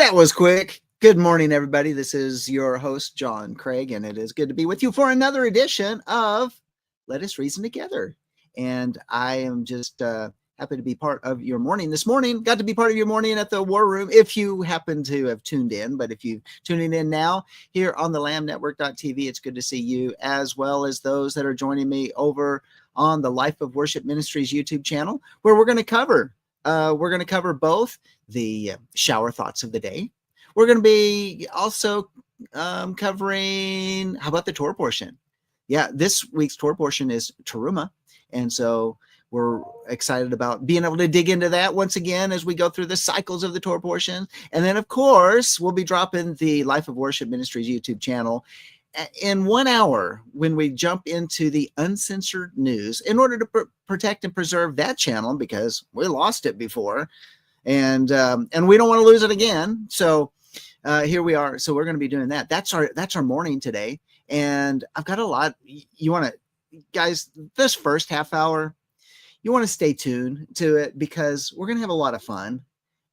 That was quick. Good morning, everybody. This is your host, John Craig, and it is good to be with you for another edition of Let Us Reason Together. And I am just happy to be part of your morning this morning. Got to be part of your morning at the War Room if you happen to have tuned in. But if you're tuning in now here on the lambnetwork.tv, it's good to see you, as well as those that are joining me over on the Life of Worship Ministries YouTube channel, where we're going to cover both the shower thoughts of the day. We're going to be also covering, how about the Torah portion? Yeah, this week's Torah portion is Teruma. And so we're excited about being able to dig into that once again as we go through the cycles of the Torah portion. And then, of course, we'll be dropping the Life of Worship Ministries YouTube channel in 1 hour when we jump into the uncensored news in order to protect and preserve that channel, because we lost it before. And we don't want to lose it again. So here we are. So we're going to be doing that. That's our morning today. And I've got a lot. You want to, guys, this first half hour, you want to stay tuned to it, because we're going to have a lot of fun.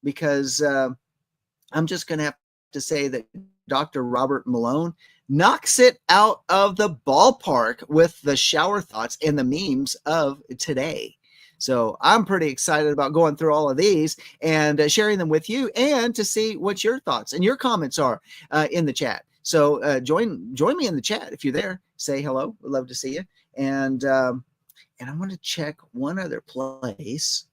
Because I'm just going to have to say that Dr. Robert Malone knocks it out of the ballpark with the shower thoughts and the memes of today. So I'm pretty excited about going through all of these and sharing them with you, and to see what your thoughts and your comments are in the chat. So join me in the chat if you're there. Say hello. We'd love to see you. And I want to check one other place.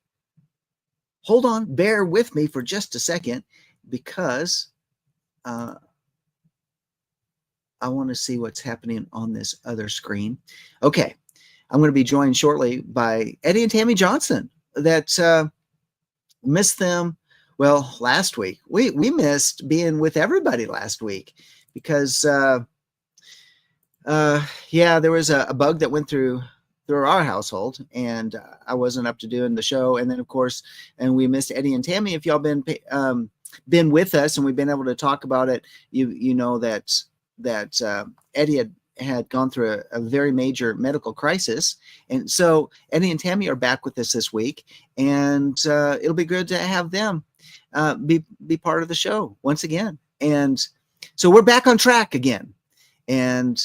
Hold on. Bear with me for just a second, because I want to see what's happening on this other screen. Okay. I'm going to be joined shortly by Eddie and Tammy Johnson. That missed them. Well, last week we missed being with everybody last week, because there was a bug that went through our household, and I wasn't up to doing the show. And then, of course, and we missed Eddie and Tammy. If y'all been with us and we've been able to talk about it, you know that Eddie had gone through a very major medical crisis. And so Eddie and Tammy are back with us this week, and it'll be good to have them be part of the show once again. And so we're back on track again. And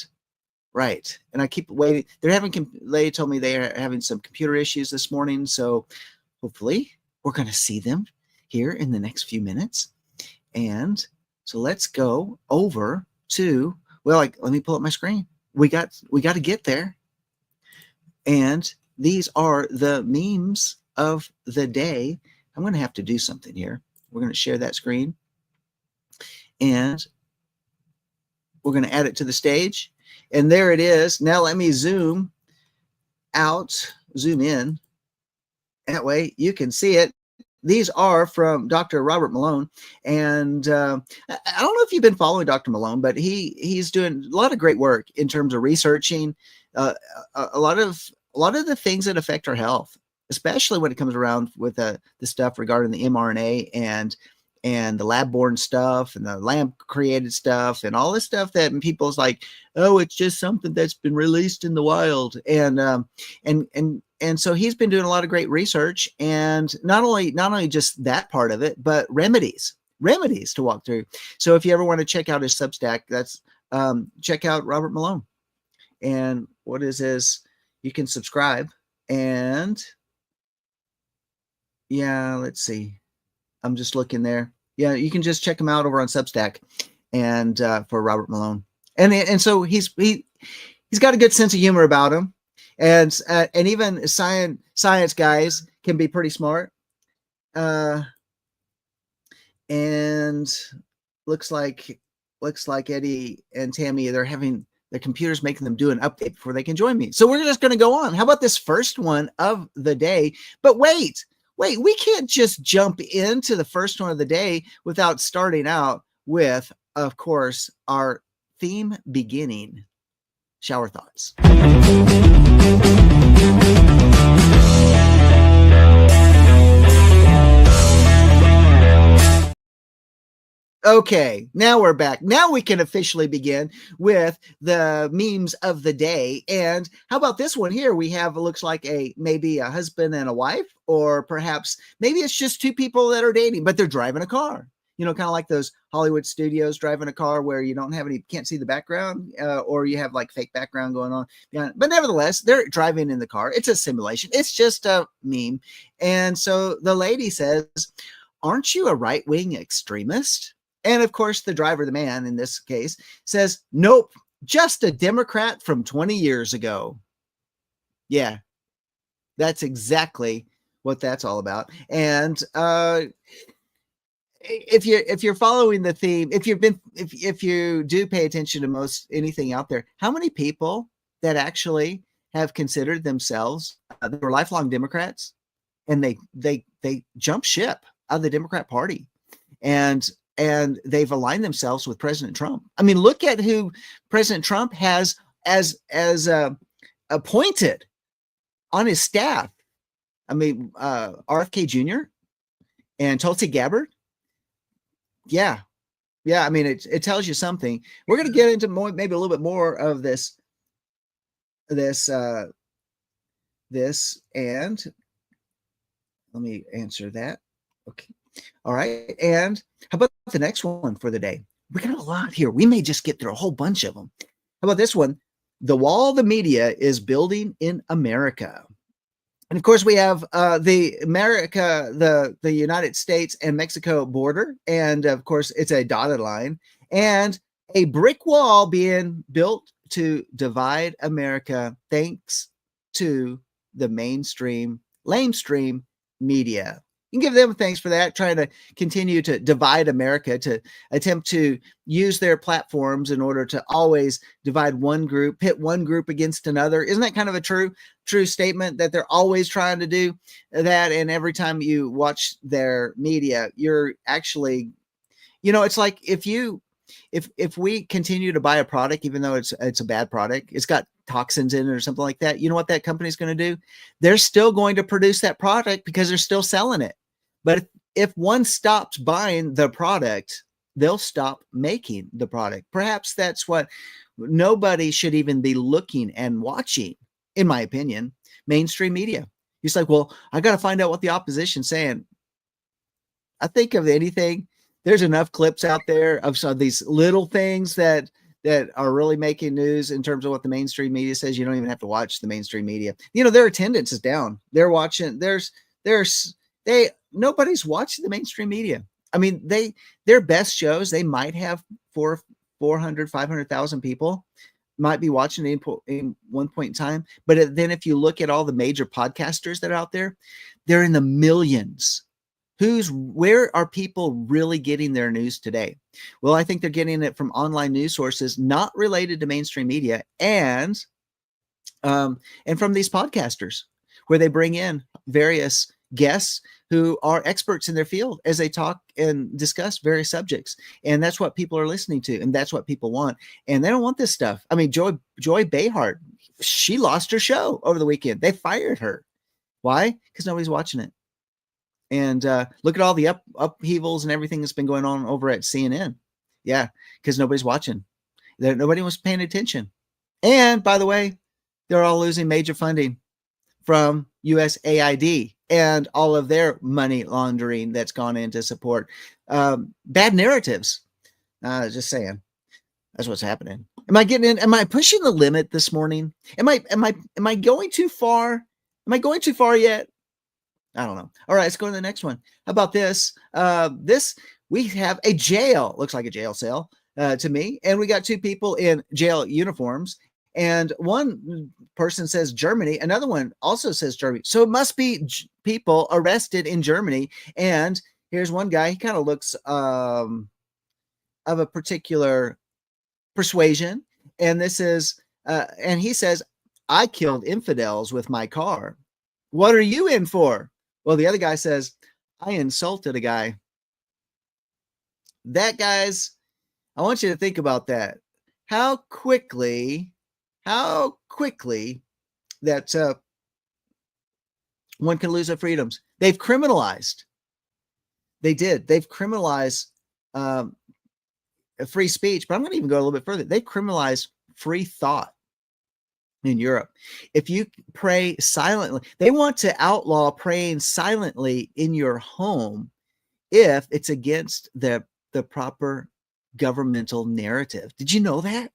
right. And I keep waiting. They told me they are having some computer issues this morning. So hopefully we're going to see them here in the next few minutes. And so let's go over to, let me pull up my screen. We got to get there. And these are the memes of the day. I'm going to have to do something here. We're going to share that screen, and we're going to add it to the stage. And there it is. Now let me zoom in. That way you can see it. These are from Dr. Robert Malone. And I don't know if you've been following Dr. Malone, but he's doing a lot of great work in terms of researching a lot of the things that affect our health, especially when it comes around with the stuff regarding the mRNA and the lab-borne stuff and the lab-created stuff and all this stuff that people's like, oh, it's just something that's been released in the wild. And so he's been doing a lot of great research, and not only just that part of it, but remedies to walk through. So if you ever want to check out his Substack, that's check out Robert Malone. And what is you can subscribe, and let's see. I'm just looking there. Yeah, you can just check him out over on Substack, and for Robert Malone. And so he's got a good sense of humor about him. And even science guys can be pretty smart. And looks like Eddie and Tammy, they're having their computers making them do an update before they can join me. So we're just going to go on. How about this first one of the day? But wait, we can't just jump into the first one of the day without starting out with, of course, our theme beginning, shower thoughts. Okay, now we're back. Now we can officially begin with the memes of the day. And how about this one here? We have, it looks like maybe a husband and a wife, or perhaps maybe it's just two people that are dating, but they're driving a car. kind of like those Hollywood studios driving a car where you can't see the background, or you have like fake background going on. Yeah, but nevertheless, they're driving in the car. It's a simulation. It's just a meme. And so the lady says, "Aren't you a right-wing extremist?" And of course, the driver, the man in this case, says, "Nope, just a Democrat from 20 years ago." Yeah, that's exactly what that's all about. And if you're following the theme, if you do pay attention to most anything out there, how many people that actually have considered themselves they were lifelong Democrats, and they jump ship out of the Democrat Party, and they've aligned themselves with President Trump. I mean, look at who President Trump has as appointed on his staff. I mean, RFK Jr. and Tulsi Gabbard. Yeah. I mean, it tells you something. We're going to get into maybe a little bit more of this, and let me answer that. Okay. All right. And how about the next one for the day? We got a lot here. We may just get through a whole bunch of them. How about this one? The wall the media is building in America. And of course, we have the United States and Mexico border. And of course, it's a dotted line and a brick wall being built to divide America thanks to the lamestream media. You can give them thanks for that, trying to continue to divide America, to attempt to use their platforms in order to always divide one group, pit one group against another. Isn't that kind of a true statement that they're always trying to do that? And every time you watch their media, you're actually, it's like if we continue to buy a product, even though it's a bad product, it's got toxins in it or something like that, you know what that company's going to do? They're still going to produce that product because they're still selling it. But if one stops buying the product, they'll stop making the product. Perhaps that's what nobody should even be looking and watching, in my opinion, mainstream media. It's like, well, I got to find out what the opposition's saying. I think of anything. There's enough clips out there of some of these little things that are really making news in terms of what the mainstream media says. You don't even have to watch the mainstream media. Their attendance is down. They're watching. Nobody's watching the mainstream media. I mean, their best shows, they might have 400, 500,000 people might be watching in one point in time. But then if you look at all the major podcasters that are out there, they're in the millions. Where are people really getting their news today? Well, I think they're getting it from online news sources not related to mainstream media, and from these podcasters, where they bring in various guests who are experts in their field as they talk and discuss various subjects. And that's what people are listening to, and that's what people want. And they don't want this stuff. I mean, Joy Behar, she lost her show over the weekend. They fired her. Why? Because nobody's watching it. And look at all the upheavals and everything that's been going on over at CNN. Yeah, because nobody's watching. Nobody was paying attention. And by the way, they're all losing major funding from USAID and all of their money laundering that's gone in to support bad narratives. Just saying, that's what's happening. Am I pushing the limit this morning? Am I going too far? Am I going too far yet? I don't know. All right, let's go to the next one. How about this? We have a jail. Looks like a jail cell to me. And we got two people in jail uniforms. And one person says Germany. Another one also says Germany. So it must be people arrested in Germany. And here's one guy. He kind of looks of a particular persuasion. And this is, and he says, I killed infidels with my car. What are you in for? Well, the other guy says, I insulted a guy. That, guys, I want you to think about that. How quickly that one can lose their freedoms. They've criminalized. They've criminalized free speech, but I'm going to even go a little bit further. They criminalized free thought in Europe. If you pray silently, they want to outlaw praying silently in your home if it's against the proper governmental narrative. Did you know that?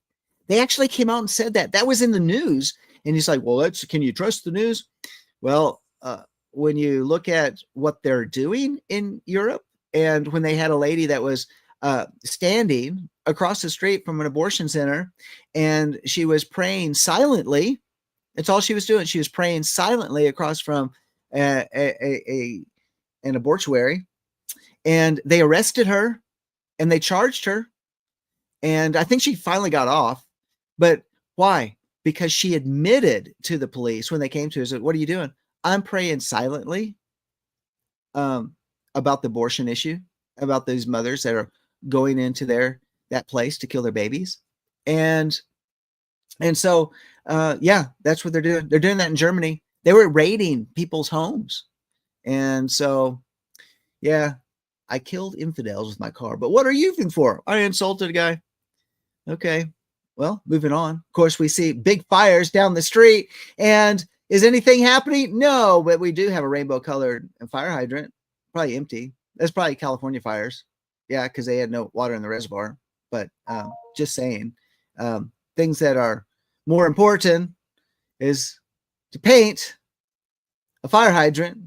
They actually came out and said that. That was in the news. And he's like, well, can you trust the news? Well, when you look at what they're doing in Europe, and when they had a lady that was standing across the street from an abortion center, and she was praying silently. That's all she was doing. She was praying silently across from an abortuary, and they arrested her and they charged her. And I think she finally got off. But why? Because she admitted to the police when they came to her, said, what are you doing? I'm praying silently about the abortion issue, about those mothers that are going into that place to kill their babies. And so, yeah, that's what they're doing. They're doing that in Germany. They were raiding people's homes. And so, yeah, I killed infidels with my car. But what are you in for? I insulted a guy. Okay. Well, moving on. Of course, we see big fires down the street. And is anything happening? No, but we do have a rainbow colored fire hydrant. Probably empty. That's probably California fires. Yeah, because they had no water in the reservoir. But just saying, things that are more important is to paint a fire hydrant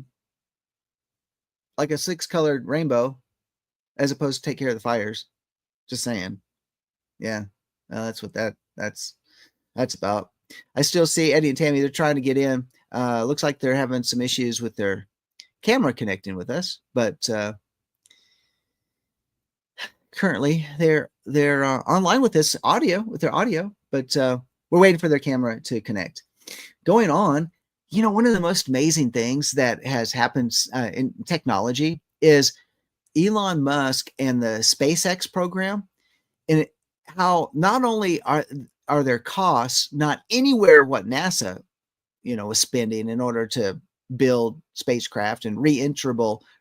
like a 6-colored rainbow as opposed to take care of the fires. Just saying. Yeah, that's what that's about. I still see Eddie and Tammy. They're trying to get in. Looks like they're having some issues with their camera connecting with us, but currently they're online with this audio, with their audio, but we're waiting for their camera to connect. Going on, one of the most amazing things that has happened in technology is Elon Musk and the SpaceX program, and how not only are their costs not anywhere what NASA, was spending in order to build spacecraft and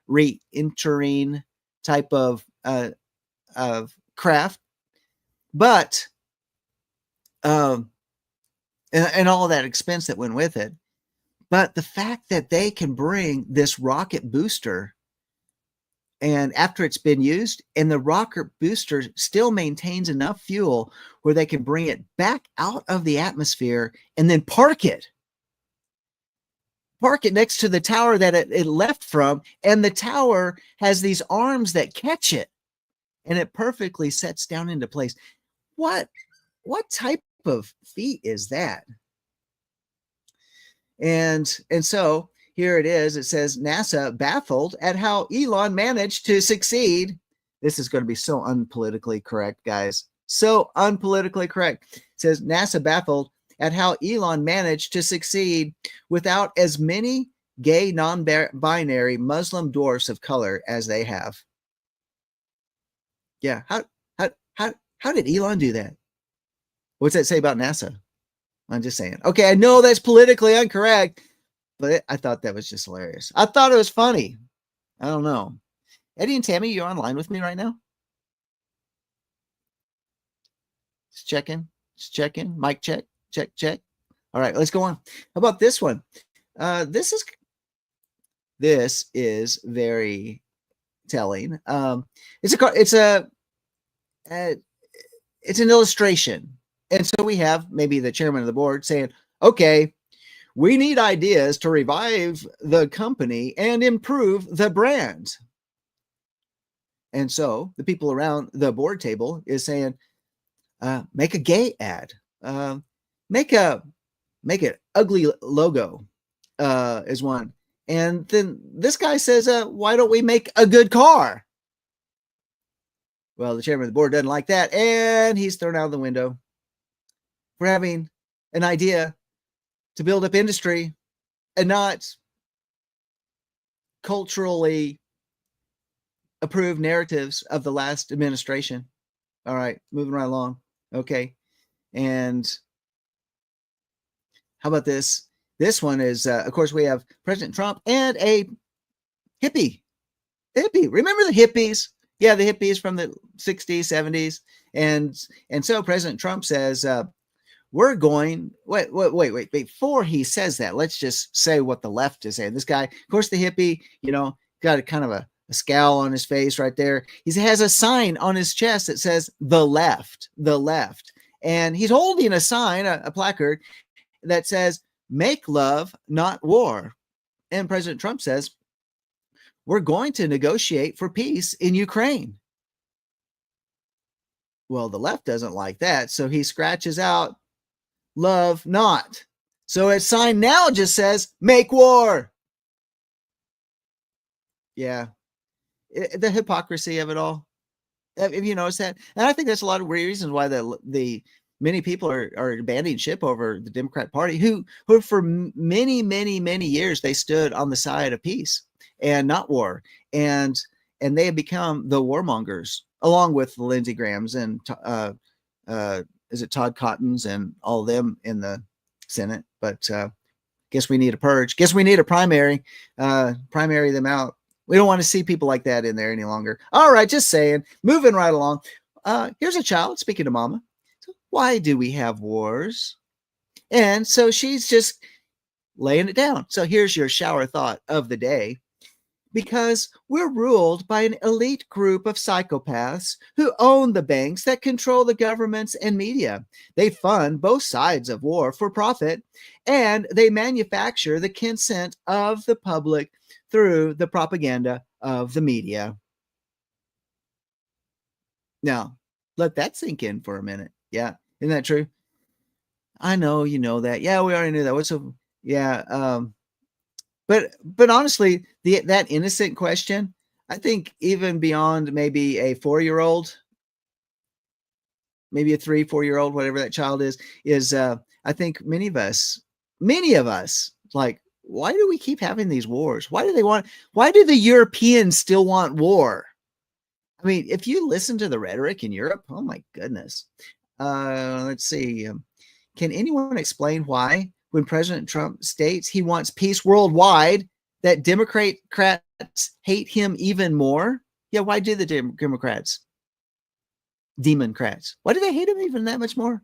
re-entering type of craft, but and all of that expense that went with it. But the fact that they can bring this rocket booster, and after it's been used, and the rocket booster still maintains enough fuel where they can bring it back out of the atmosphere and then park it next to the tower that it left from. And the tower has these arms that catch it, and it perfectly sets down into place. What type of feat is that? And so here it is. It says NASA baffled at how Elon managed to succeed. This is going to be so unpolitically correct, guys. So unpolitically correct. It says NASA baffled at how Elon managed to succeed without as many gay, non-binary Muslim dwarfs of color as they have. Yeah. How did Elon do that? What's that say about NASA? I'm just saying. Okay, I know that's politically incorrect, but I thought that was just hilarious. I thought it was funny. I don't know. Eddie and Tammy, you're online with me right now? Just checking. Mic check. Check. All right, let's go on. How about this one? This is very telling. It's an illustration. And so we have maybe the chairman of the board saying, okay, we need ideas to revive the company and improve the brand. And so the people around the board table is saying, make a gay ad, make an ugly logo is one. And then this guy says, why don't we make a good car? Well, the chairman of the board doesn't like that, and he's thrown out of the window for having an idea to build up industry and not culturally approved narratives of the last administration. All right, moving right along. Okay. And how about this? This one is, of course, we have President Trump and a hippie. Remember the hippies? Yeah, the hippies from the 60s, 70s. And so President Trump says, we're going, wait. Before he says that, let's just say what the left is saying. This guy, of course, the hippie, got a kind of a a scowl on his face right there. He has a sign on his chest that says the left, the left. And he's holding a sign, a placard that says, make love, not war. And President Trump says, we're going to negotiate for peace in Ukraine. Well, the left doesn't like that. So he scratches out love not. So his sign now just says, make war. Yeah. The hypocrisy of it all. Have you noticed that? And I think that's a lot of reasons why the many people are banding ship over the Democrat Party, who for many years they stood on the side of peace and not war, and they have become the warmongers, along with the Lindsey Grahams and is it Todd Cottons and all of them in the Senate. But guess we need a purge. Guess we need a primary them out. We don't want to see people like that in there any longer. All right, just saying. Moving right along. Here's a child speaking to mama. Why do we have wars? And so she's just laying it down. So here's your shower thought of the day. Because we're ruled by an elite group of psychopaths who own the banks that control the governments and media. They fund both sides of war for profit, and they manufacture the consent of the public through the propaganda of the media. Now, let that sink in for a minute. Yeah, isn't that true? I know you know that. Yeah, we already knew that. But honestly, that innocent question, I think even beyond maybe a 4-year-old, maybe a 3-4-year-old, whatever that child is I think many of us, like, why do we keep having these wars? Why do the Europeans still want war? I mean, if you listen to the rhetoric in Europe, oh my goodness. Let's see. Can anyone explain why, when President Trump states he wants peace worldwide, that Democrats hate him even more? Yeah, why do the Democrats? Democrats. Why do they hate him even that much more?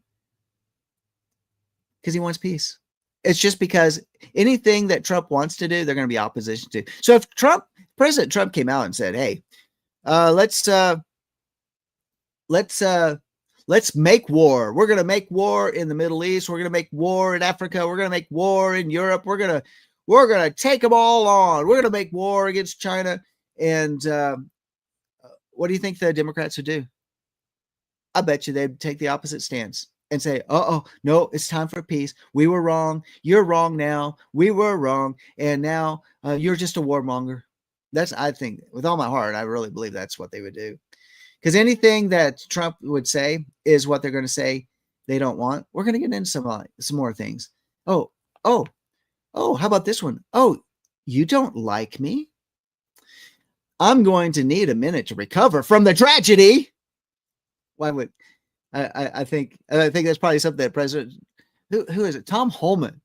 Because he wants peace. It's just because anything that Trump wants to do, they're going to be opposition to. So if President Trump came out and said, hey, let's make war. We're going to make war in the Middle East. We're going to make war in Africa. We're going to make war in Europe. We're going to take them all on. We're going to make war against China. And what do you think the Democrats would do? I bet you they'd take the opposite stance and say, no, it's time for peace. We were wrong. You're wrong now. We were wrong. And now you're just a warmonger. I think, with all my heart, I really believe that's what they would do. Because anything that Trump would say is what they're going to say they don't want. We're going to get into some more things. Oh, how about this one? Oh, you don't like me? I'm going to need a minute to recover from the tragedy. Why would I think that's probably something that President, who is it? Tom Homan.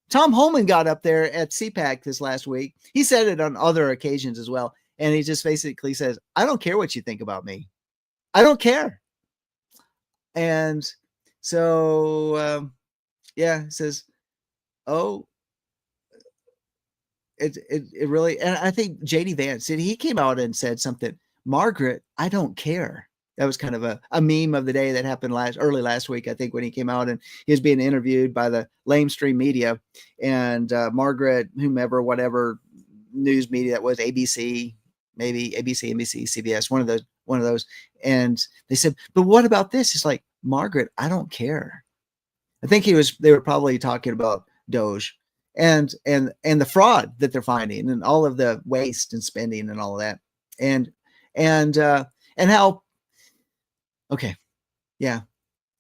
Tom Homan got up there at CPAC this last week. He said it on other occasions as well. And he just basically says, I don't care what you think about me. I don't care. And so, it says, it really, and I think JD Vance, he came out and said something, Margaret, I don't care. That was kind of a meme of the day that happened early last week, I think, when he came out and he was being interviewed by the lamestream media, and Margaret, whomever, whatever news media that was, ABC, maybe ABC, NBC, CBS, one of those. And they said, but what about this? It's like, Margaret, I don't care. I think they were probably talking about Doge and the fraud that they're finding and all of the waste and spending and all of that. And how, okay. Yeah.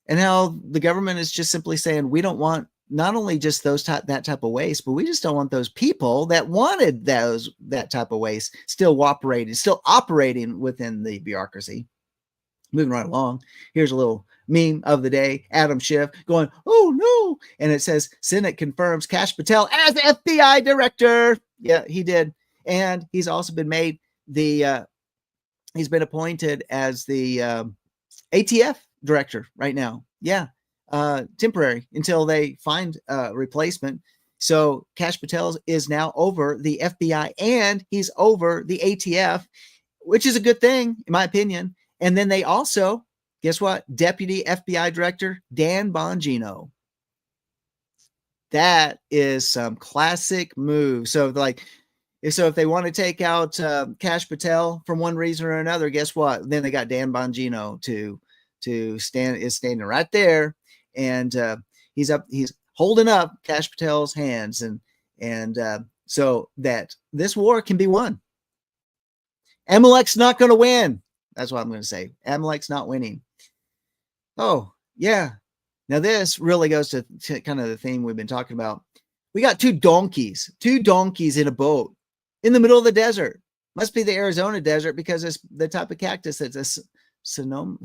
And how the government is just simply saying, we don't want not only just that type of waste, but we just don't want those people that wanted that type of waste still operating within the bureaucracy. Moving right along. Here's a little meme of the day. Adam Schiff going, oh no. And it says, Senate confirms Kash Patel as FBI director. Yeah, he did. And he's also been made he's been appointed as the ATF director right now. Yeah. Temporary until they find a replacement. So Kash Patel is now over the FBI and he's over the ATF, which is a good thing, in my opinion. And then they also, guess what? Deputy FBI Director Dan Bongino. That is some classic move. So if they want to take out Kash Patel from one reason or another, guess what? Then they got Dan Bongino to standing right there, and he's holding up Kash Patel's hands, and so that this war can be won. Amalek's not going to win. That's what I'm going to say. Amalek's not winning. Oh, yeah. Now this really goes to kind of the theme we've been talking about. We got two donkeys in a boat in the middle of the desert. Must be the Arizona desert because it's the type of cactus that's a Sonoma.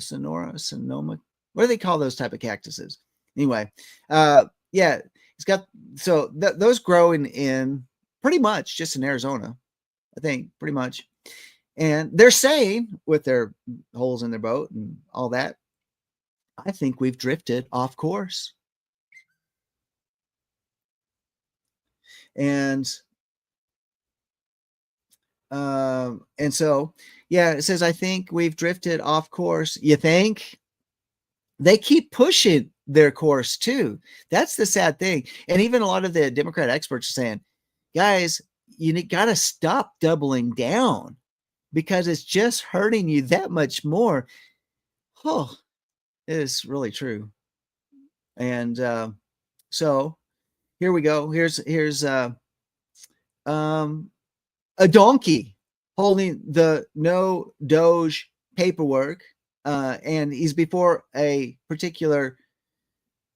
What do they call those type of cactuses? Anyway, yeah, it's got, so those grow in pretty much just in Arizona, I think, pretty much. And they're saying, with their holes in their boat and all that, I think we've drifted off course. And so, yeah, it says, I think we've drifted off course. You think? They keep pushing their course too. That's the sad thing. And even a lot of the Democrat experts are saying, guys, you got to stop doubling down because it's just hurting you that much more. Oh, it is really true. And so here we go. Here's a donkey holding the no Doge paperwork, and he's before a particular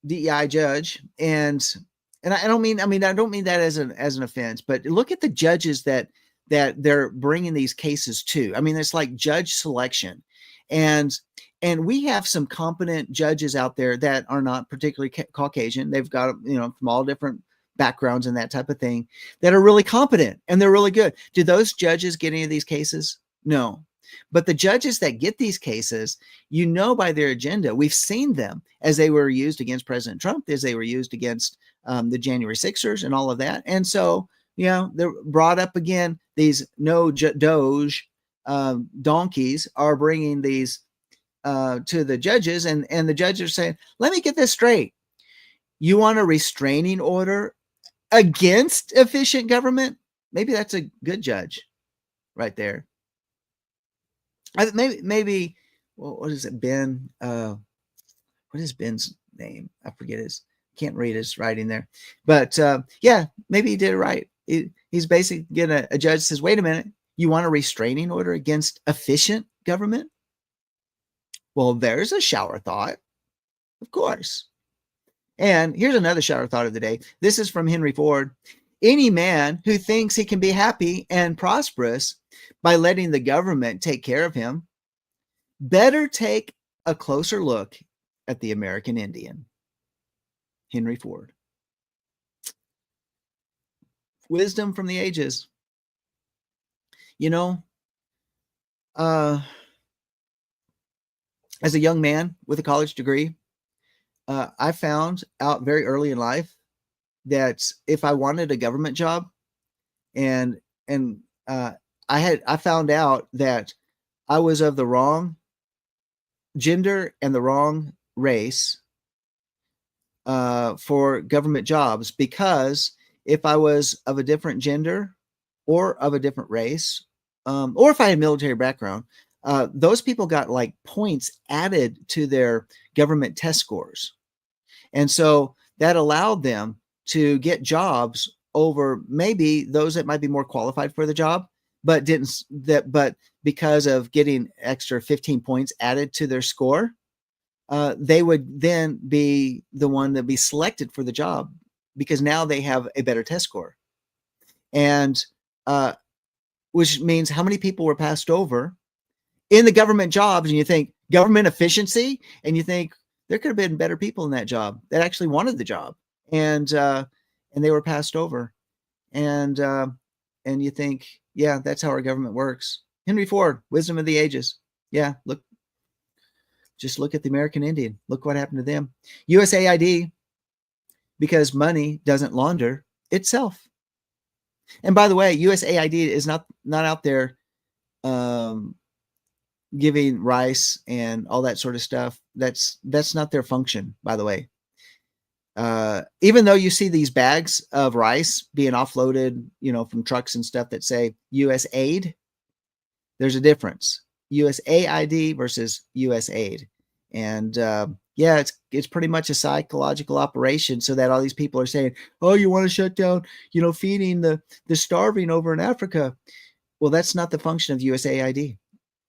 DEI judge, and I don't mean that as an offense, but look at the judges that they're bringing these cases to. I mean, it's like judge selection, and we have some competent judges out there that are not particularly Caucasian. They've got, from all different backgrounds and that type of thing, that are really competent and they're really good. Do those judges get any of these cases? No. But the judges that get these cases, by their agenda, we've seen them as they were used against President Trump, as they were used against the January 6ers and all of that. And so, they're brought up again. These no Doge donkeys are bringing these to the judges, and the judges are saying, let me get this straight. You want a restraining order against efficient government? Maybe that's a good judge right there. Maybe what is it, Ben? What is Ben's name? I forget can't read his writing there. But yeah, maybe he did it right. He's basically getting a judge says, wait a minute, you want a restraining order against efficient government? Well, there's a shower thought, of course. And here's another shower thought of the day. This is from Henry Ford. Any man who thinks he can be happy and prosperous by letting the government take care of him better take a closer look at the American Indian. Henry Ford. Wisdom from the ages. As a young man with a college degree, I found out very early in life that if I wanted a government job, and I found out that I was of the wrong gender and the wrong race for government jobs, because if I was of a different gender or of a different race, or if I had military background, those people got like points added to their government test scores. And so that allowed them to get jobs over maybe those that might be more qualified for the job, but because of getting extra 15 points added to their score, they would then be the one that be selected for the job because now they have a better test score. And which means how many people were passed over in the government jobs, and you think government efficiency, and you think there could have been better people in that job that actually wanted the job, and they were passed over, and you think, yeah, that's how our government works. Henry Ford, wisdom of the ages. Yeah, just look at the American Indian. Look what happened to them. USAID, because money doesn't launder, itself. And by the way, USAID is not out there giving rice and all that sort of stuff. That's not their function, by the way. Even though you see these bags of rice being offloaded, from trucks and stuff that say USAID, there's a difference. USAID versus USAID. And yeah, it's pretty much a psychological operation so that all these people are saying, oh, you want to shut down, feeding the starving over in Africa. Well, that's not the function of USAID.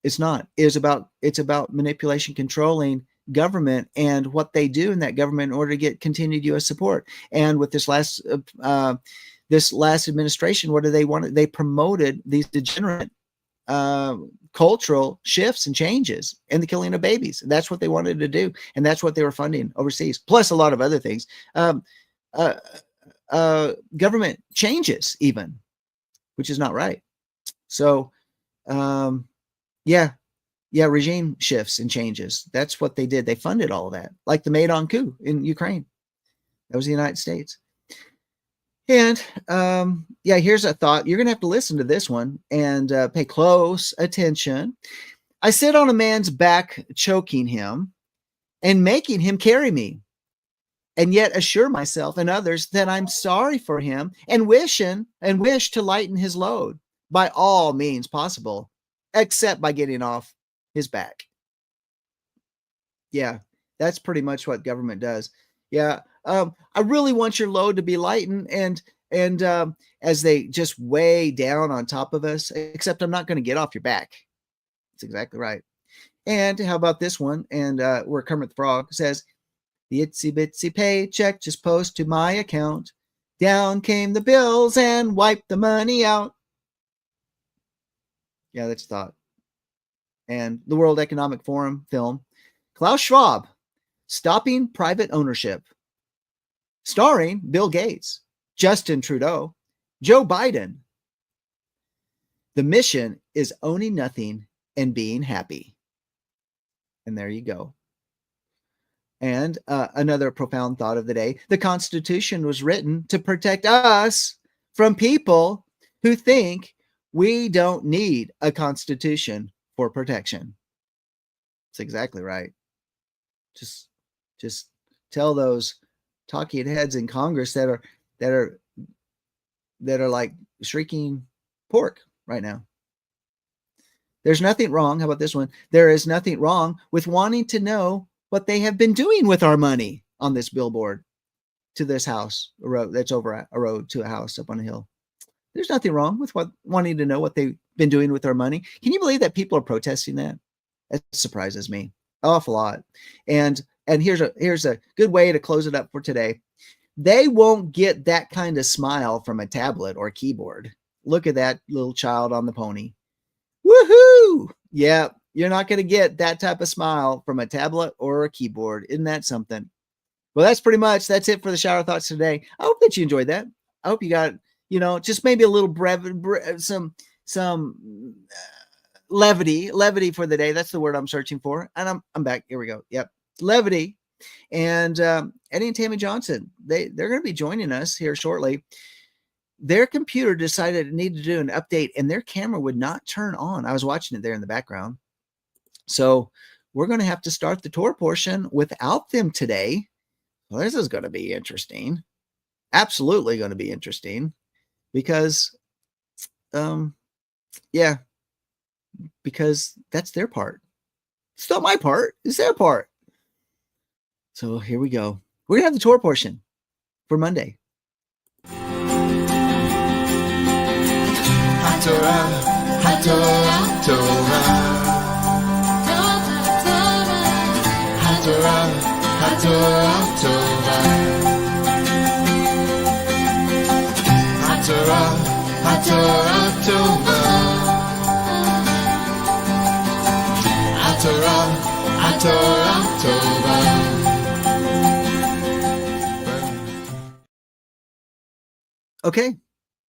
It's not. It's about manipulation, controlling government and what they do in that government in order to get continued U.S. support. And with this last administration, what do they want? They promoted these degenerate cultural shifts and changes and the killing of babies. That's what they wanted to do, and that's what they were funding overseas, plus a lot of other things. Government changes even, which is not right. So, regime shifts and changes. That's what they did. They funded all of that, like the Maidan coup in Ukraine. That was the United States. And here's a thought. You're going to have to listen to this one and pay close attention. I sit on a man's back, choking him and making him carry me, and yet assure myself and others that I'm sorry for him and wish to lighten his load by all means possible, except by getting off his back. Yeah, that's pretty much what government does. Yeah. I really want your load to be lightened, and as they just weigh down on top of us, except I'm not going to get off your back. That's exactly right. And how about this one? And where Kermit the Frog says, the itsy bitsy paycheck just posted to my account. Down came the bills and wiped the money out. Yeah, that's a thought. And the World Economic Forum film, Klaus Schwab, Stopping Private Ownership, starring Bill Gates, Justin Trudeau, Joe Biden. The mission is owning nothing and being happy. And there you go. And another profound thought of the day, the Constitution was written to protect us from people who think we don't need a Constitution for protection. That's exactly right. Just tell those talking heads in Congress that are like shrieking pork right now. There's nothing wrong. How about this one? There is nothing wrong with wanting to know what they have been doing with our money on this billboard to this house, a road that's over a road to a house up on a hill. There's nothing wrong with wanting to know what they've been doing with our money. Can you believe that people are protesting that? That surprises me an awful lot. And here's a good way to close it up for today. They won't get that kind of smile from a tablet or keyboard. Look at that little child on the pony. Woohoo! Yeah, you're not going to get that type of smile from a tablet or a keyboard. Isn't that something? Well, that's it for the shower thoughts today. I hope that you enjoyed that. I hope you got, just maybe a little some levity for the day. That's the word I'm searching for. And I'm back. Here we go. Yep. Levity. And Eddie and Tammy Johnson, they're going to be joining us here shortly. Their computer decided it needed to do an update and their camera would not turn on. I was watching it there in the background. So we're going to have to start the Torah portion without them today. Well, this is going to be interesting. Absolutely going to be interesting because, because that's their part. It's not my part. It's their part. So here we go. We're going to have the Torah portion for Monday. Torah, Torah, Torah, Torah, Torah, Torah, Torah, Torah, Torah, Torah. Okay,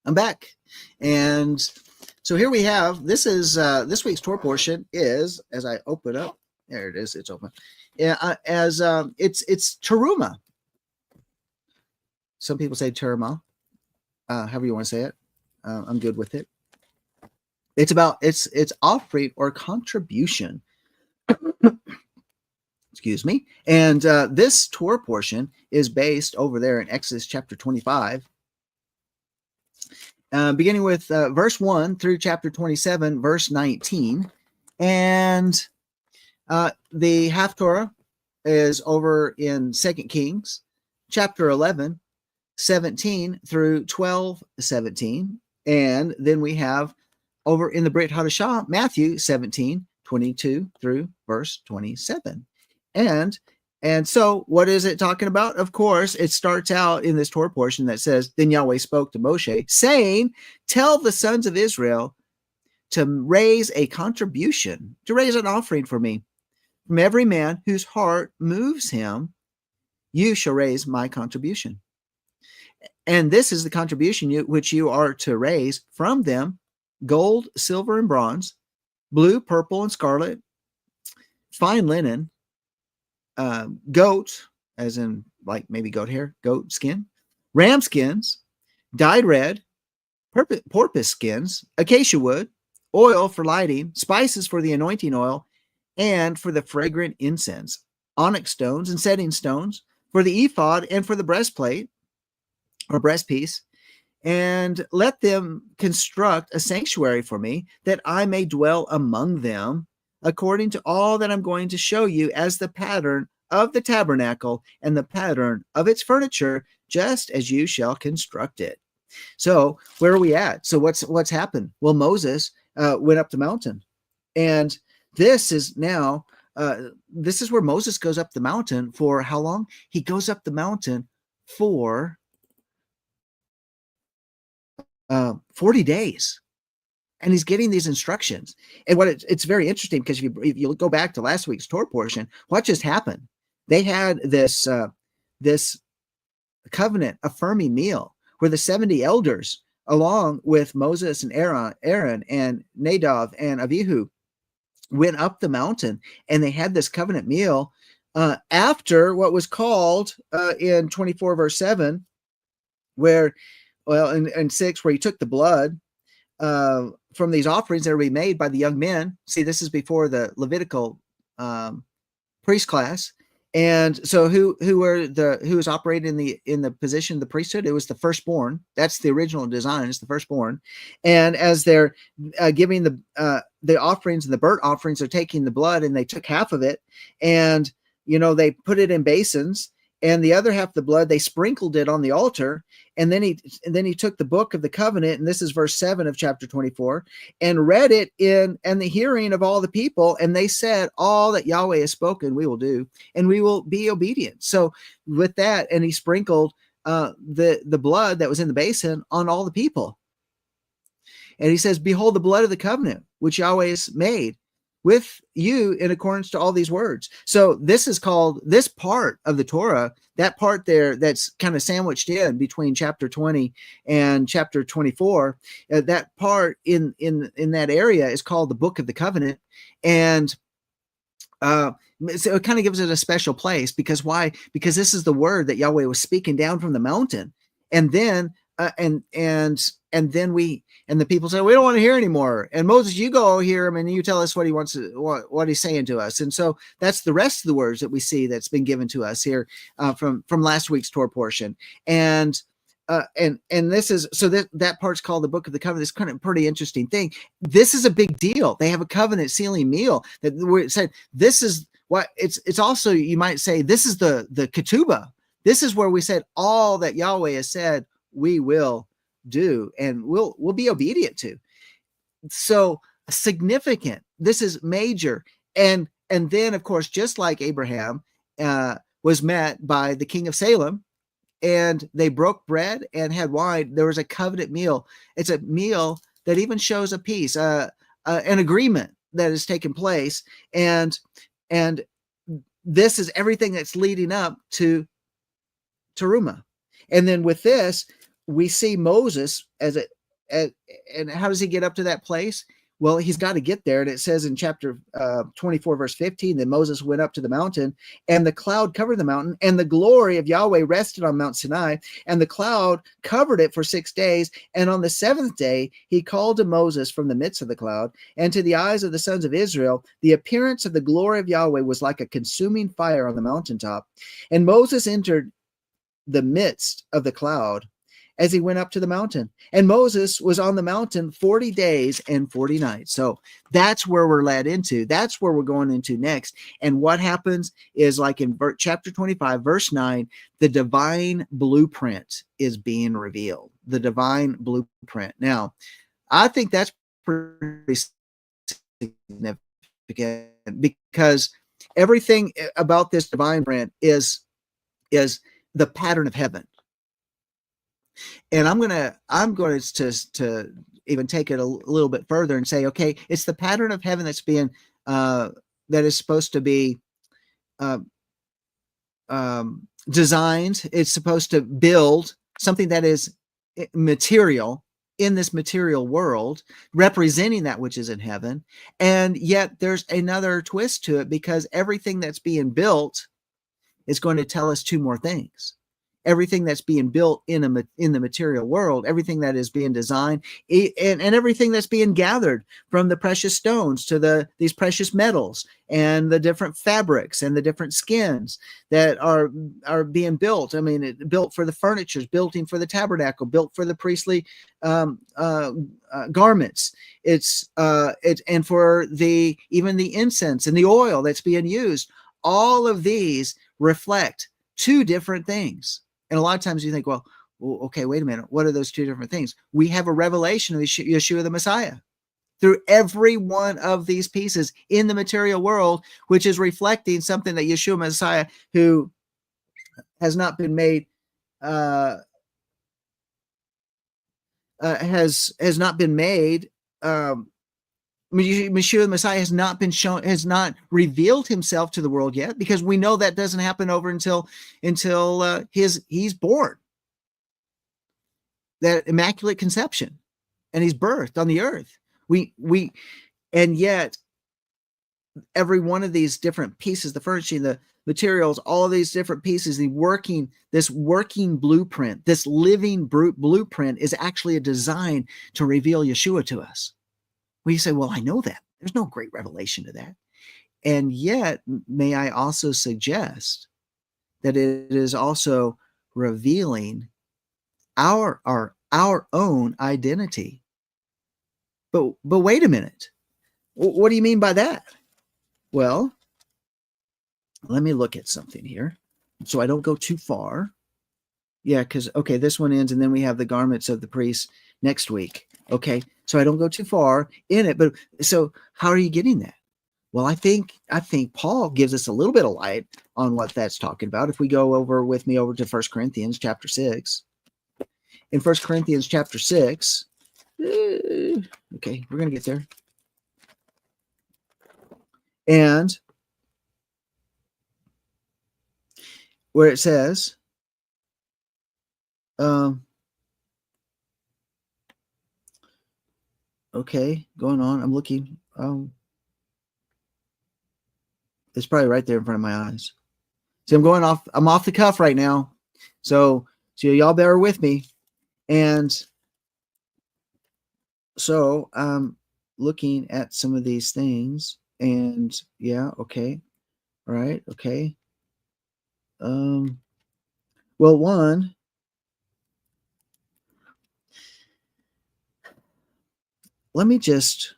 I'm back. And so here we have, this is this week's Torah portion is, as I open up, there it is, it's open. It's teruma. Some people say teruma. however you want to say it. I'm good with it. It's about it's offering or contribution. Excuse me. And this Torah portion is based over there in Exodus chapter 25, beginning with verse 1 through chapter 27, verse 19. And the Haftorah is over in 2 Kings chapter 11, 17 through 12:17. And then we have over in the Brit Hadashah, Matthew 17, 22 through verse 27. And so what is it talking about? Of course, it starts out in this Torah portion that says, then Yahweh spoke to Moshe, saying, tell the sons of Israel to raise a contribution, to raise an offering for me. From every man whose heart moves him, you shall raise my contribution. And this is the contribution which you are to raise from them: gold, silver, and bronze, blue, purple, and scarlet, fine linen, goat, as in like maybe goat hair, goat skin, ram skins, dyed red, porpoise skins, acacia wood, oil for lighting, spices for the anointing oil, and for the fragrant incense, onyx stones and setting stones, for the ephod and for the breastplate or breastpiece. And let them construct a sanctuary for me, that I may dwell among them, according to all that I'm going to show you as the pattern of the tabernacle and the pattern of its furniture, just as you shall construct it. So where are we at? So what's happened? Well, Moses went up the mountain, and this is now this is where Moses goes up the mountain for how long? He goes up the mountain for 40 days. And he's getting these instructions. And what it's very interesting, because if you go back to last week's Torah portion, what just happened? They had this covenant affirming meal where the 70 elders, along with Moses and Aaron and Nadab and Abihu, went up the mountain, and they had this covenant meal after what was called in 24 verse 7, where, well, in 6, where he took the blood from these offerings that are being made by the young men. See, this is before the Levitical priest class. And so who was operating in the position of the priesthood? It was the firstborn. That's the original design. It's the firstborn. And as they're giving the offerings and the burnt offerings, they're taking the blood, and they took half of it, and they put it in basins, and the other half of the blood they sprinkled it on the altar. And then he took the book of the covenant, and this is verse 7 of chapter 24, and read it in the hearing of all the people, and they said, all that Yahweh has spoken we will do, and we will be obedient. So with that, and he sprinkled the blood that was in the basin on all the people, and he says, behold the blood of the covenant which Yahweh has made with you in accordance to all these words. So this is called, this part of the Torah, that part there that's kind of sandwiched in between chapter 20 and chapter 24, that part in that area is called the book of the covenant. And so it kind of gives it a special place, because why? Because this is the word that Yahweh was speaking down from the mountain. And then and then the people say, we don't want to hear anymore. And Moses, you go hear him, and you tell us what he wants to, what he's saying to us. And so that's the rest of the words that we see that's been given to us here from last week's Torah portion. And this is, so that part's called the book of the covenant. It's kind of a pretty interesting thing. This is a big deal. They have a covenant sealing meal that we said, this is what it's also, you might say, this is the ketubah. This is where we said all that Yahweh has said we will do and we'll be obedient to. So significant. This is major. And then, of course, just like Abraham was met by the king of Salem, and they broke bread and had wine, there was a covenant meal. It's a meal that even shows a peace, an agreement that has taken place. And this is everything that's leading up to Teruma. And then with this, we see Moses and how does he get up to that place? Well, he's got to get there. And it says in chapter 24, verse 15, that Moses went up to the mountain, and the cloud covered the mountain, and the glory of Yahweh rested on Mount Sinai, and the cloud covered it for 6 days. And on the 7th day, he called to Moses from the midst of the cloud, and to the eyes of the sons of Israel, the appearance of the glory of Yahweh was like a consuming fire on the mountaintop. And Moses entered the midst of the cloud as he went up to the mountain. And Moses was on the mountain 40 days and 40 nights. So that's where we're led into. That's where we're going into next. And what happens is, like in chapter 25, verse 9, the divine blueprint is being revealed. The divine blueprint. Now, I think that's pretty significant, because everything about this divine print is the pattern of heaven. And I'm going to even take it a little bit further and say, okay, it's the pattern of heaven that's being that is supposed to be designed. It's supposed to build something that is material in this material world, representing that which is in heaven. And yet there's another twist to it, because everything that's being built is going to tell us 2 more things. Everything that's being built in the material world, everything that is being designed, and everything that's being gathered, from the precious stones to these precious metals, and the different fabrics and the different skins that are being built. I mean, built for the furnitures, built for the tabernacle, built for the priestly garments. It's and for even the incense and the oil that's being used. All of these reflect 2 different things. And a lot of times you think, well, okay, wait a minute. What are those 2 different things? We have a revelation of Yeshua the Messiah through every one of these pieces in the material world, which is reflecting something that Yeshua Messiah, who has not been made, has not been made. Yeshua the Messiah has not been shown, has not revealed himself to the world yet, because we know that doesn't happen over until he's born, that immaculate conception, and he's birthed on the earth. And yet every one of these different pieces, the furnishing, the materials, all of these different pieces, this working blueprint, this living blueprint is actually a design to reveal Yeshua to us. Well, you say, well, I know that. There's no great revelation to that. And yet, may I also suggest that it is also revealing our own identity. But wait a minute. What do you mean by that? Well, let me look at something here so I don't go too far. Yeah, because, okay, this one ends, and then we have the garments of the priests next week. Okay, so I don't go too far in it. But so how are you getting that? Well, I think Paul gives us a little bit of light on what that's talking about. If we go over with me over to 1 Corinthians chapter 6. In 1 Corinthians chapter 6, okay, we're going to get there. And where it says, okay, going on. I'm looking. It's probably right there in front of my eyes. See, I'm off the cuff right now. So y'all bear with me. And so I'm looking at some of these things, and yeah, okay. All right, okay. Well, one, let me just,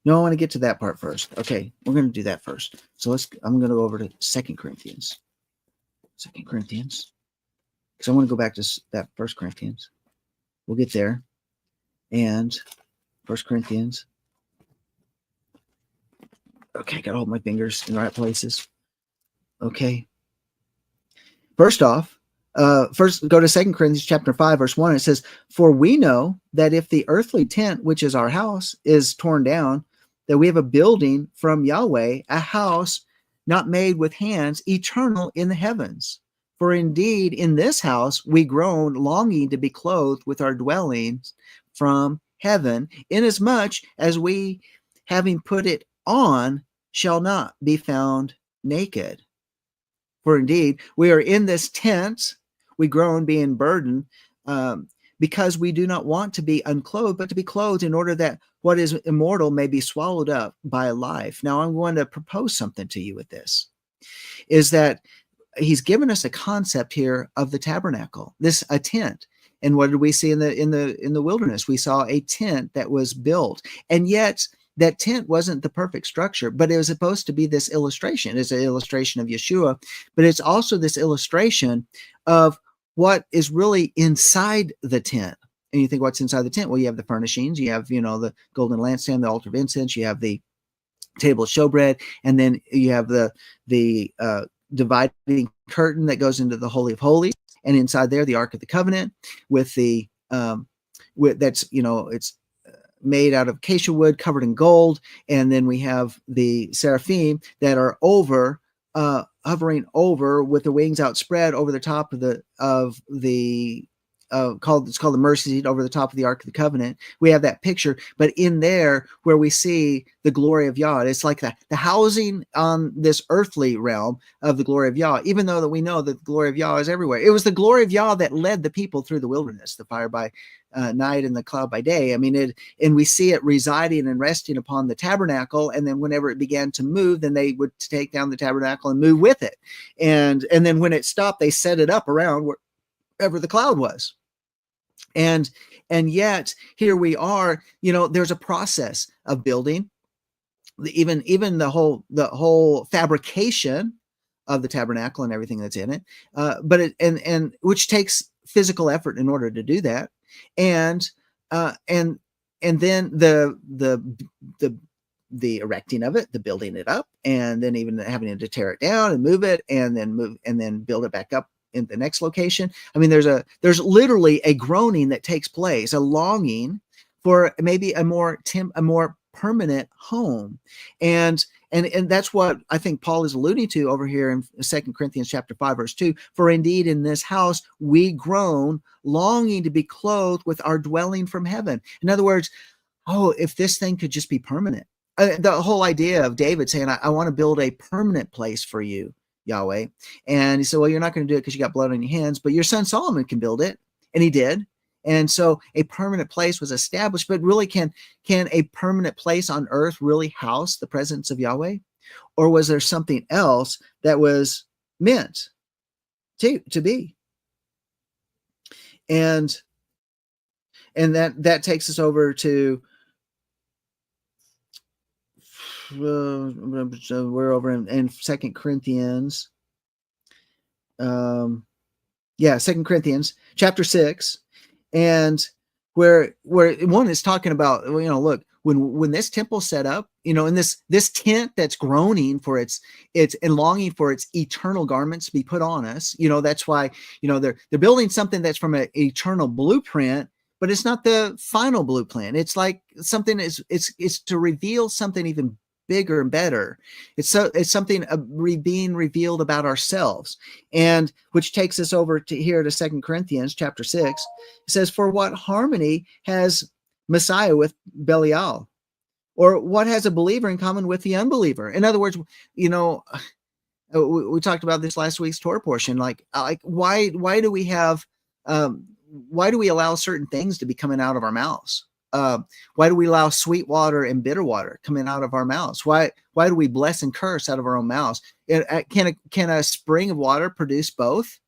no, I want to get to that part first. Okay, we're going to do that first. So I'm going to go over to 2 Corinthians. 2 Corinthians. Because I want to go back to that 1 Corinthians. We'll get there. And 1 Corinthians. Okay, got to hold my fingers in the right places. Okay. First off, first go to 2 Corinthians chapter 5, verse 1. It says, "For we know that if the earthly tent, which is our house, is torn down, that we have a building from Yahweh, a house not made with hands, eternal in the heavens. For indeed, in this house we groan, longing to be clothed with our dwellings from heaven, inasmuch as we, having put it on, shall not be found naked. For indeed, we are in this tent, we groan, being burdened, because we do not want to be unclothed, but to be clothed, in order that what is immortal may be swallowed up by life. Now, I'm going to propose something to you with this, is that he's given us a concept here of the tabernacle, a tent. And what did we see in the wilderness? We saw a tent that was built, and yet that tent wasn't the perfect structure, but it was supposed to be this illustration. It's an illustration of Yeshua, but it's also this illustration of what is really inside the tent. And you think, what's inside the tent? Well, you have the furnishings, you have, the golden lampstand, the altar of incense, you have the table of showbread, and then you have the dividing curtain that goes into the Holy of Holies, and inside there, the Ark of the Covenant with the it's made out of acacia wood covered in gold, and then we have the seraphim that are hovering over with the wings outspread over the top of the it's called the mercy seat over the top of the Ark of the Covenant. We have that picture, but in there where we see the glory of Yah, it's like the housing on this earthly realm of the glory of Yah, even though that we know that the glory of Yah is everywhere. It was the glory of Yah that led the people through the wilderness, the fire by night and the cloud by day. I mean, and we see it residing and resting upon the tabernacle, and then whenever it began to move, then they would take down the tabernacle and move with it. And then when it stopped, they set it up around wherever the cloud was. And yet here we are, there's a process of building, even the whole fabrication of the tabernacle and everything that's in it, but which takes physical effort in order to do that, and then the erecting of it, the building it up, and then even having to tear it down and move it, and then build it back up in the next location. I mean, there's literally a groaning that takes place, a longing for maybe a more permanent home, and that's what I think Paul is alluding to over here in 2 Corinthians chapter 5 verse 2. For indeed in this house we groan, longing to be clothed with our dwelling from heaven. In other words, if this thing could just be permanent. The whole idea of David saying, I want to build a permanent place for you, Yahweh. And he said, well, you're not going to do it because you got blood on your hands, but your son Solomon can build it. And he did. And so a permanent place was established. But really, can a permanent place on earth really house the presence of Yahweh? Or was there something else that was meant to be? And that takes us over to we're over in 2 Corinthians. 2 Corinthians chapter 6, and where one is talking about, look, when this temple set up, in this tent that's groaning for its and longing for its eternal garments to be put on us, that's why, they're building something that's from an eternal blueprint, but it's not the final blueprint. It's like something it's to reveal something even bigger and better. It's something being revealed about ourselves, and which takes us over to here to 2 Corinthians chapter 6. It says, for what harmony has Messiah with Belial, or what has a believer in common with the unbeliever? In other words, we talked about this last week's Torah portion. Like why do we have why do we allow certain things to be coming out of our mouths? Why do we allow sweet water and bitter water coming out of our mouths? Why do we bless and curse out of our own mouths? Can a spring of water produce both?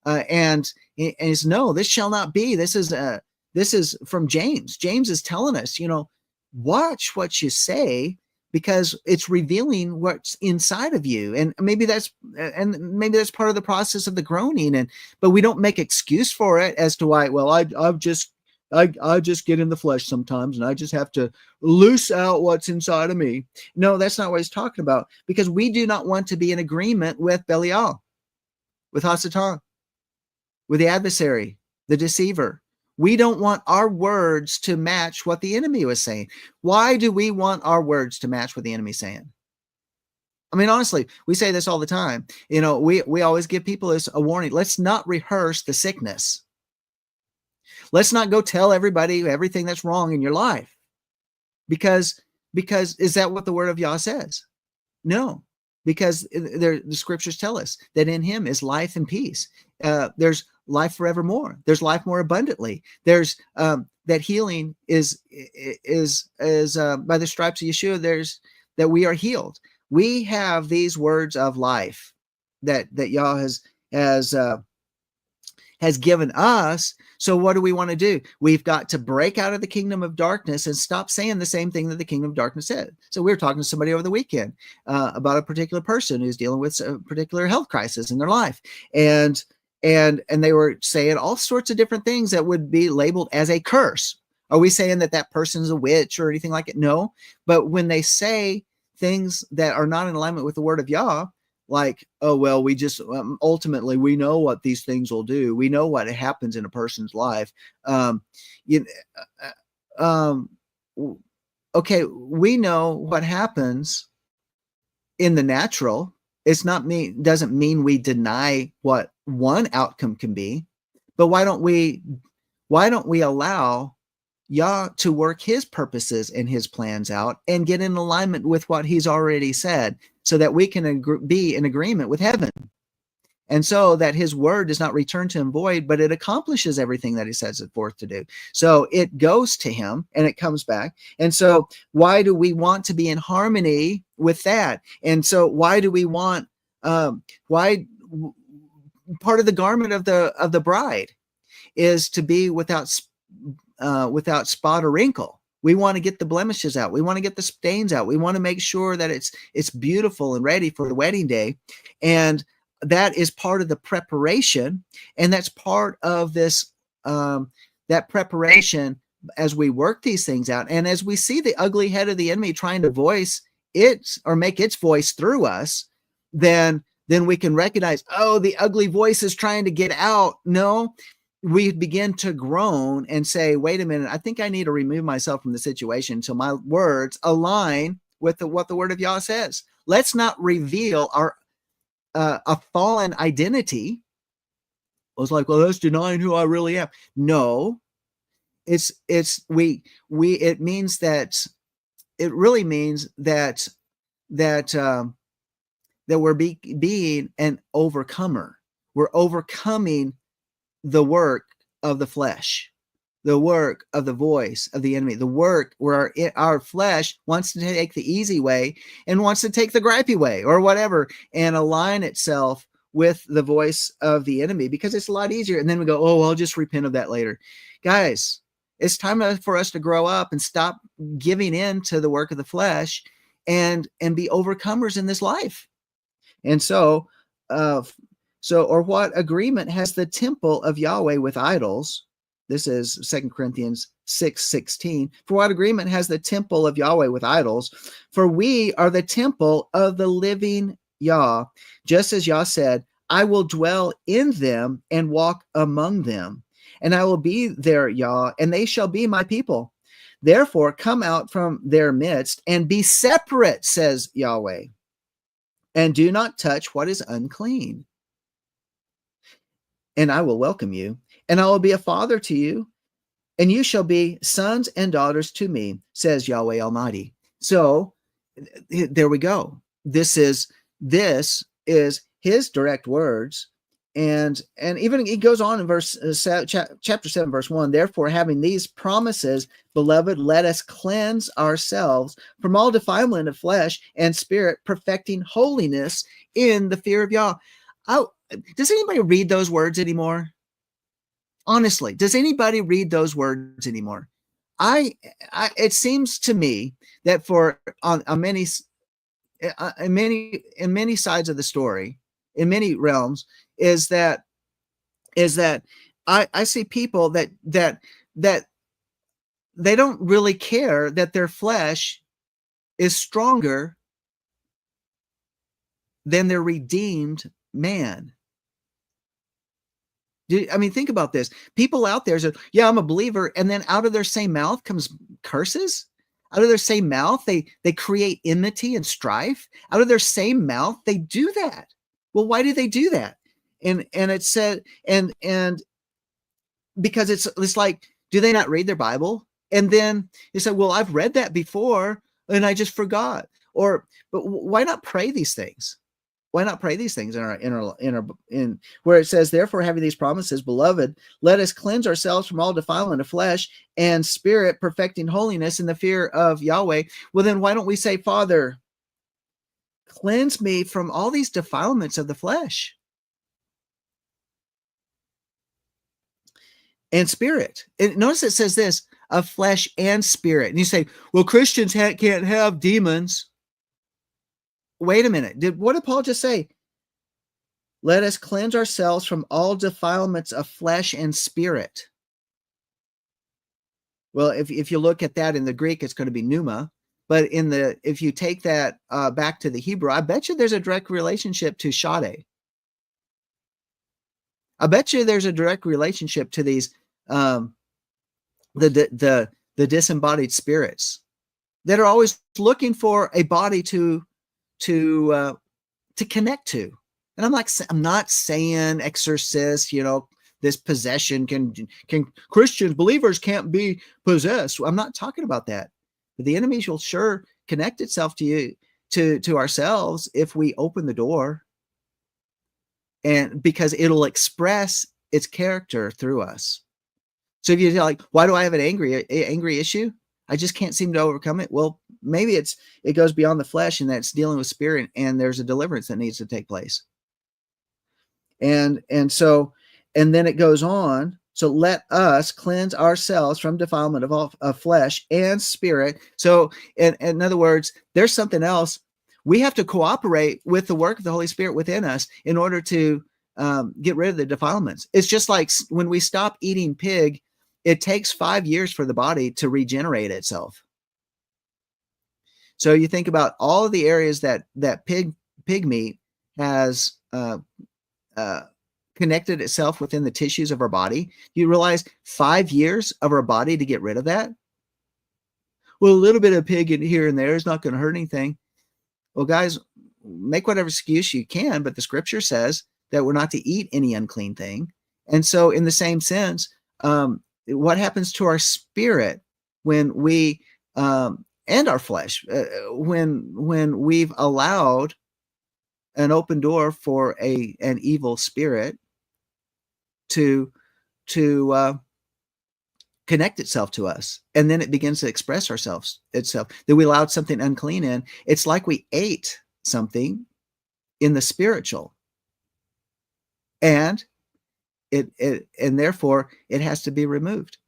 And it's no, this shall not be. This is from James. James is telling us, watch what you say, because it's revealing what's inside of you. And maybe that's part of the process of the groaning. But we don't make excuse for it as to why, well, I just get in the flesh sometimes, and I just have to loose out what's inside of me. No, that's not what he's talking about, because we do not want to be in agreement with Belial, with Hasatan, with the adversary, the deceiver. We don't want our words to match what the enemy was saying. Why do we want our words to match what the enemy's saying? I mean, honestly, we say this all the time. We always give people a warning. Let's not rehearse the sickness. Let's not go tell everybody everything that's wrong in your life. Because is that what the word of Yah says? No, because the scriptures tell us that in him is life and peace. There's life forevermore. There's life more abundantly. There's that healing is by the stripes of Yeshua. That we are healed. We have these words of life that Yah has given us. So what do we want to do? We've got to break out of the kingdom of darkness and stop saying the same thing that the kingdom of darkness said. So we were talking to somebody over the weekend about a particular person who's dealing with a particular health crisis in their life. And they were saying all sorts of different things that would be labeled as a curse. Are we saying that person's a witch or anything like it? No. But when they say things that are not in alignment with the word of Yah, like, oh, well, we just ultimately we know what these things will do. We know what happens in a person's life. Okay, we know what happens in the natural. Doesn't mean we deny what one outcome can be, but why don't we allow Yah to work his purposes and his plans out and get in alignment with what he's already said, so that we can be in agreement with heaven, and so that his word does not return to him void, but it accomplishes everything that he sets it forth to do. So it goes to him and it comes back. And so why do we want to be in harmony with that? And so why do we want why part of the garment of the bride is to be without spot or wrinkle. We want to get the blemishes out. We want to get the stains out. We want to make sure that it's beautiful and ready for the wedding day. And that is part of the preparation. And that's part of this, that preparation as we work these things out. And as we see the ugly head of the enemy trying to voice it or make its voice through us, then we can recognize, oh, the ugly voice is trying to get out. No, we begin to groan and say, wait a minute, I think I need to remove myself from the situation until my words align with what the word of Yah says. Let's not reveal our a fallen identity. I was like, well, that's denying who I really am. No, it means that it really means that we're being an overcomer. We're overcoming the work of the flesh, the work of the voice of the enemy, the work where our flesh wants to take the easy way and wants to take the gripey way or whatever and align itself with the voice of the enemy because it's a lot easier. And then we go, oh, I'll just repent of that later. Guys, it's time for us to grow up and stop giving in to the work of the flesh and be overcomers in this life. And so, or what agreement has the temple of Yahweh with idols? This is 2 Corinthians 6:16. For what agreement has the temple of Yahweh with idols? For we are the temple of the living Yah. Just as Yah said, I will dwell in them and walk among them, and I will be their Yah, and they shall be my people. Therefore, come out from their midst and be separate, says Yahweh, and do not touch what is unclean. And I will welcome you, and I will be a father to you, and you shall be sons and daughters to me, says Yahweh Almighty. So there we go. This is his direct words. And even it goes on in chapter 7, verse 1. Therefore, having these promises, beloved, let us cleanse ourselves from all defilement of flesh and spirit, perfecting holiness in the fear of Yah. Does anybody read those words anymore? Honestly, does anybody read those words anymore? It seems to me that in many sides of the story, in many realms, is that I see people that they don't really care that their flesh is stronger than their redeemed man. I mean, think about this. People out there say, yeah, I'm a believer. And then out of their same mouth comes curses. Out of their same mouth, they create enmity and strife. Out of their same mouth, they do that. Well, why do they do that? And it said, and because it's like, do they not read their Bible? And then they say, well, I've read that before and I just forgot. But why not pray these things? Why not pray these things in where it says, therefore, having these promises, beloved, let us cleanse ourselves from all defilement of flesh and spirit, perfecting holiness in the fear of Yahweh. Well, then why don't we say, Father, cleanse me from all these defilements of the flesh and spirit. And notice it says this, of flesh and spirit. And you say, well, Christians can't have demons. Wait a minute. What did Paul just say? Let us cleanse ourselves from all defilements of flesh and spirit. Well, if you look at that in the Greek, it's going to be pneuma. But if you take that back to the Hebrew, I bet you there's a direct relationship to shade. I bet you there's a direct relationship to these the disembodied spirits that are always looking for a body to connect to. And I'm not saying exorcists, this possession can Christians, believers can't be possessed. I'm not talking about that. But the enemy will sure connect itself to you, to ourselves, if we open the door, and because it'll express its character through us. So if you're like, why do I have an angry issue? I just can't seem to overcome it. Well, maybe it goes beyond the flesh, and that's dealing with spirit, and there's a deliverance that needs to take place. And then it goes on. So let us cleanse ourselves from defilement of flesh and spirit. So in other words, there's something else. We have to cooperate with the work of the Holy Spirit within us in order to get rid of the defilements. It's just like when we stop eating pig, it takes 5 years for the body to regenerate itself. So you think about all of the areas that pig meat has connected itself within the tissues of our body. You realize 5 years of our body to get rid of that? Well, a little bit of pig in here and there is not going to hurt anything. Well, guys, make whatever excuse you can, but the scripture says that we're not to eat any unclean thing. And so in the same sense, what happens to our spirit when we and our flesh when we've allowed an open door for an evil spirit to connect itself to us, and then it begins to express itself, that we allowed something unclean in. It's like we ate something in the spiritual, and therefore it has to be removed.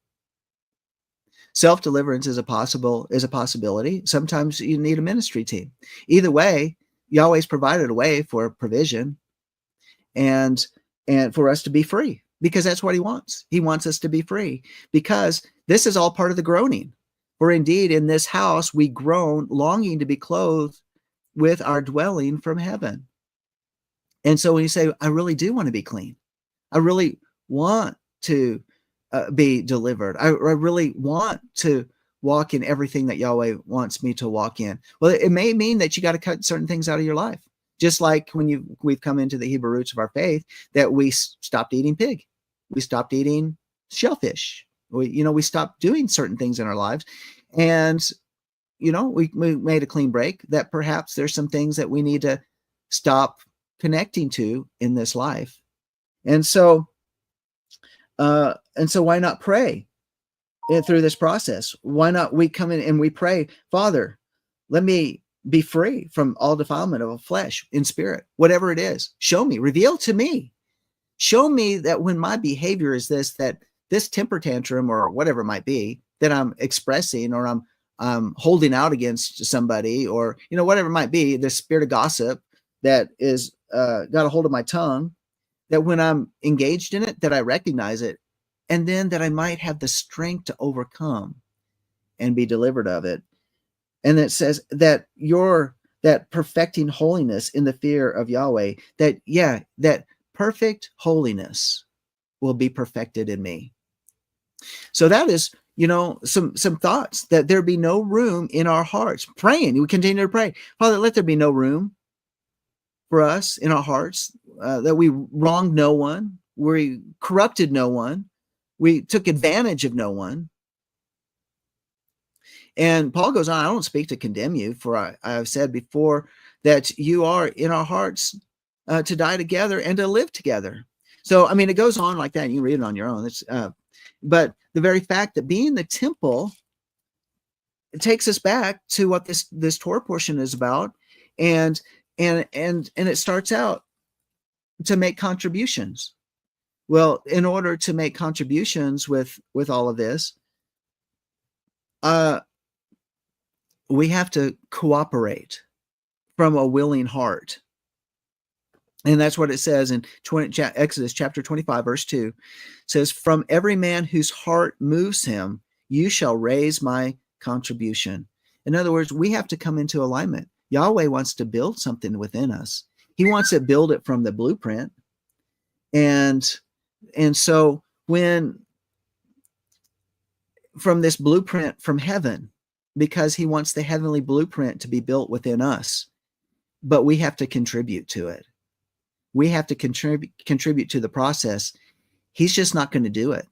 Self-deliverance is a possibility. Sometimes you need a ministry team. Either way, Yahweh's provided a way for provision and for us to be free, because that's what he wants. He wants us to be free, because this is all part of the groaning. For indeed, in this house we groan, longing to be clothed with our dwelling from heaven. And so when you say, I really do want to be clean, I really want to be delivered, I really want to walk in everything that Yahweh wants me to walk in. Well, it may mean that you got to cut certain things out of your life. Just like when we've come into the Hebrew roots of our faith, that we stopped eating pig, we stopped eating shellfish, we stopped doing certain things in our lives, and we made a clean break that perhaps there's some things that we need to stop connecting to in this life. And so why not pray through this process? Why not we come in and we pray, Father, let me be free from all defilement of flesh in spirit, whatever it is. Show me, reveal to me, show me that when my behavior is that this temper tantrum or whatever it might be that I'm expressing, or I'm holding out against somebody, or whatever it might be, the spirit of gossip that is got a hold of my tongue, that when I'm engaged in it, that I recognize it, and then that I might have the strength to overcome and be delivered of it. And it says that that perfecting holiness in the fear of Yahweh, that perfect holiness will be perfected in me. So that is, some thoughts, that there be no room in our hearts. Praying, we continue to pray, Father, let there be no room for us in our hearts, that we wronged no one, we corrupted no one, we took advantage of no one. And Paul goes on, I don't speak to condemn you, for I have said before that you are in our hearts to die together and to live together. So, I mean, it goes on like that. And you can read it on your own. But the very fact that being the temple, it takes us back to what this Torah portion is about. And it starts out to make contributions. Well, in order to make contributions with all of this, we have to cooperate from a willing heart. And that's what it says in Exodus chapter 25, verse 2. It says, from every man whose heart moves him, you shall raise my contribution. In other words, we have to come into alignment. Yahweh wants to build something within us. He wants to build it from the blueprint. And so from this blueprint from heaven, because he wants the heavenly blueprint to be built within us, but we have to contribute to it. We have to contribute to the process. He's just not going to do it.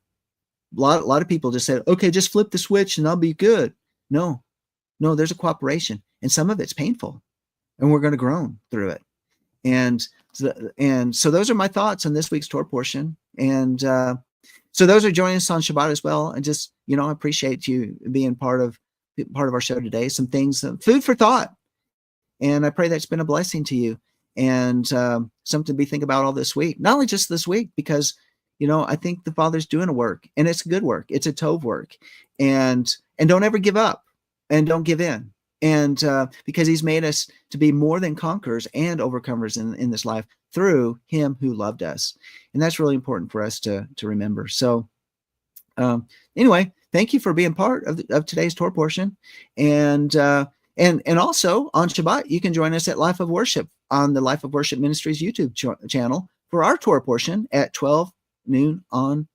A lot of people just say, okay, just flip the switch and I'll be good. No, there's a cooperation, and some of it's painful, and we're going to groan through it. And so those are my thoughts on this week's Torah portion. And so those are joining us on Shabbat as well. And just, I appreciate you being part of our show today. Some things, food for thought. And I pray that's been a blessing to you, and something to be thinking about all this week. Not only just this week, because, I think the Father's doing a work, and it's a good work. It's a Tov work. And don't ever give up, and don't give in. And because he's made us to be more than conquerors and overcomers in this life through him who loved us. And that's really important for us to remember. So anyway, thank you for being part of today's Torah portion. And also on Shabbat, you can join us at Life of Worship on the Life of Worship Ministries YouTube channel for our Torah portion at 12 noon on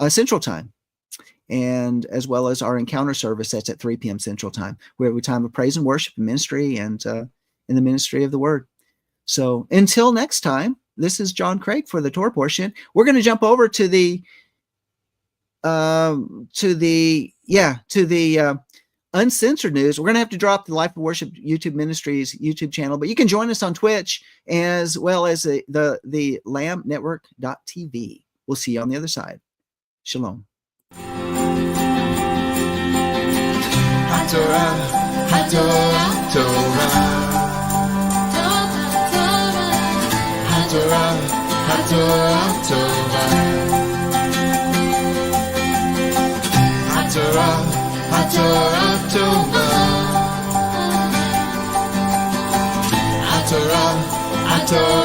Central Time. And as well as our encounter service that's at 3 p.m. Central Time. We have a time of praise and worship and ministry, and in the ministry of the word. So until next time, this is John Craig for the Torah portion. We're going to jump over to the uncensored news. We're going to have to drop the Life of Worship YouTube Ministries YouTube channel, but you can join us on Twitch as well as the lambnetwork.tv. We'll see you on the other side. Shalom. HaTorah, HaTorah, Torah. HaTorah, HaTorah, Torah. HaTorah, HaTorah, Torah. HaTorah, HaTorah.